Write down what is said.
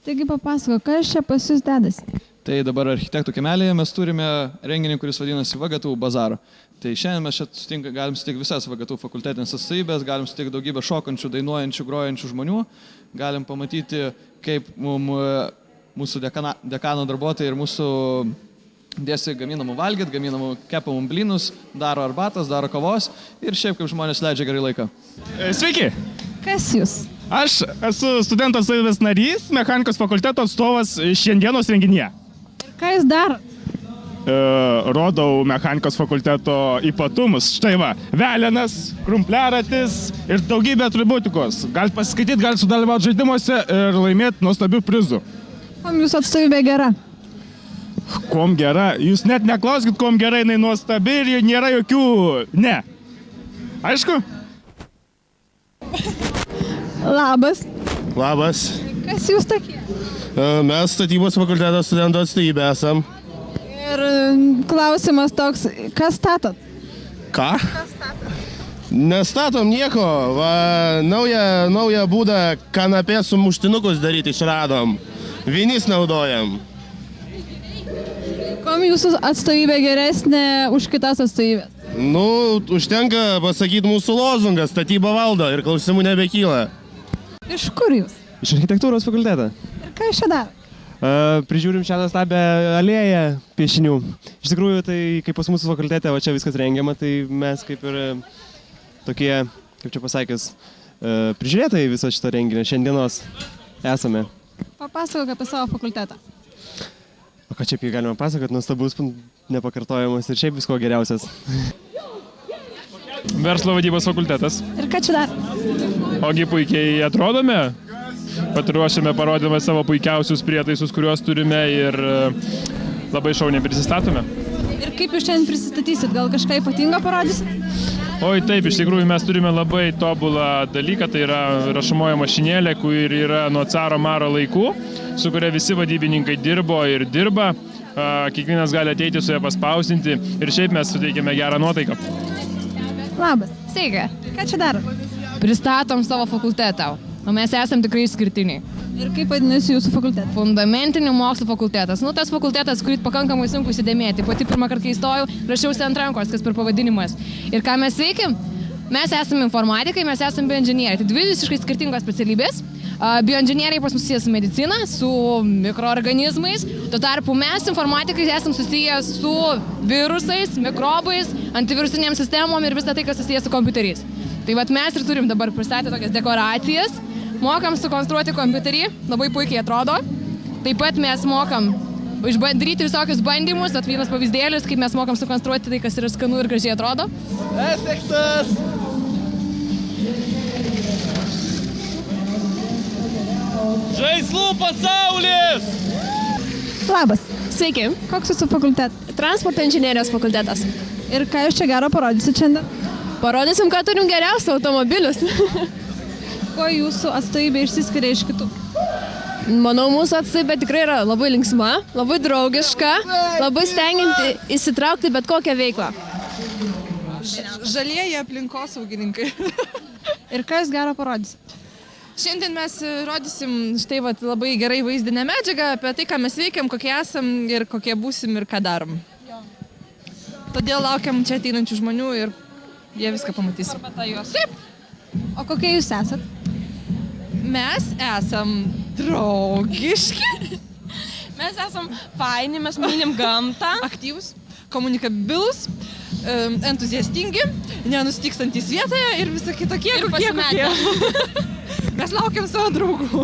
Taigi papasako, kas čia pas jūs dedasi? Tai dabar architektų kiemelėje mes turime renginį, kuris vadinasi VGTU bazaro. Tai šiandien mes čia galim sutikti visas VGTU fakultetinės atstovybės, galim sutikti daugybę šokančių, dainuojančių, grojančių žmonių, galim pamatyti, kaip mūsų dekano darbuotojai ir mūsų dėstytojai gaminamų valgyt, gaminamų kepamų blynus, daro arbatas, daro kavos ir šiaip kaip žmonės leidžia gerai laiką. Sveiki! Kas jūs? Aš esu studentų atstovybės narys, mechanikos fakulteto atstovas šiandienos renginyje. Ir ką jūs darot? Rodau mechanikos fakulteto ypatumus. Štai va, velenas, krumpliaratis ir daugybė atributikos. Galit pasiskaityti, galit sudalyvauti žaidimuose ir laimėti nuostabių prizų. Kuom jūsų atstovybė gera? Kuom gera? Jūs net neklauskit, kuom gera, jinai nuostabi ir nėra jokių... Ne. Aišku? Labas. Labas. Kas jūs tokie? Mes statybos fakulteto studentų atstovybė esam. Ir klausimas toks, kas statot? Ką? Nestatom nieko. Va, naują būdą kanapė su muštinukus daryti išradom. Vinis naudojam. Kuom jūsų atstovybė geresnė už kitas atstovybės? Nu, užtenka pasakyti mūsų lozungą, statyba valdo ir klausimų nebekyla. Iš kur jūs? Iš architektūros fakulteto. Ir ką jūs čia darot? Prižiūrim šią nuostabią alėją piešinių. Iš tikrųjų, tai kaip pas mūsų fakultete, va čia viskas rengiama, tai mes kaip ir tokie, kaip čia pasakęs, prižiūrėtojai viso šito renginio šiandienos esame. Papasakok apie savo fakultetą. O ką čia apie galima pasakoti, nuostabus, nepakartojamas ir šiaip visko geriausias. Verslo vadybos fakultetas. Ir ką čia darot? Ogi puikiai atrodome. Patiruošiame, parodėme savo puikiausius prietaisus, kuriuos turime ir labai šauniai prisistatome. Ir kaip jūs šiandien prisistatysit? Gal kažką ypatingo parodysit? Oi taip, iš tikrųjų mes turime labai tobulą dalyką, tai yra rašomoji mašinėlė, kuri yra nuo caro maro laikų, su kuria visi vadybininkai dirbo ir dirba. Kiekvienas gali ateiti su ją paspausinti ir šiaip mes suteikėme gerą nuotaiką. Labas. Sveiki. Ką čia darot? Pristatom savo fakultetą, o mes esam tikrai išskirtiniai. Ir kaip vadinasi jūsų fakultetas? Fundamentinių mokslų fakultetas. Nu, tas fakultetas, kurį pakankamai sunku įsidėmėti. Pati pirmą kartą, kai įstojau, rašiausi ant rankos, kas per pavadinimas. Ir ką mes veikim? Mes esame informatikai, mes esame bioinžinieriai. Tai dvi visiškai skirtingos specialybės. Bioinžinieriai pas mus susijęs su medicina, su mikroorganizmais. Tuo tarpu mes, informatikai, esame susijęs su virusais, mikrobais, antivirusinėm sistemom ir visą tai, kas susijęs su kompiuteriais. Tai vat mes ir turim dabar pristatyti tokias dekoracijas. Mokam sukonstruoti kompiuterį, labai puikiai atrodo. Taip pat mes mokam daryti visokius bandymus, vienas pavyzdėlis, kaip mes mokam sukonstruoti tai, kas yra skanu ir gražiai atrodo. Efektas! Žaislų pasaulis! Labas. Sveiki. Koks jūsų fakultetas? Transporto inžinierijos fakultetas. Ir ką jūs čia gero parodysit šiandien? Parodysim, kad turim geriausius automobilius. Kuo jūsų atstovybė išsiskiria iš kitų? Manau, mūsų atstovybė tikrai yra labai linksma, labai draugiška, labai stengianti įsitraukti bet kokią veiklą. Žalieji aplinkosaugininkai. Ir ką jūs gero parodysit? Šiandien mes rodysim štai labai gerai vaizdinę medžiagą apie tai, ką mes veikiam, kokie esam ir kokie būsim ir ką darom. Todėl laukiam čia ateinančių žmonių ir jie viską pamatys. Taip. O kokie jūs esat? Mes esam draugiški. Mes esam faini, mes mylim gamtą. Aktyvus, komunikabilus, entuziastingi, nenustykstantis vietoje ir visokie tokie, ir kokie. Mes laukiam savo draugų.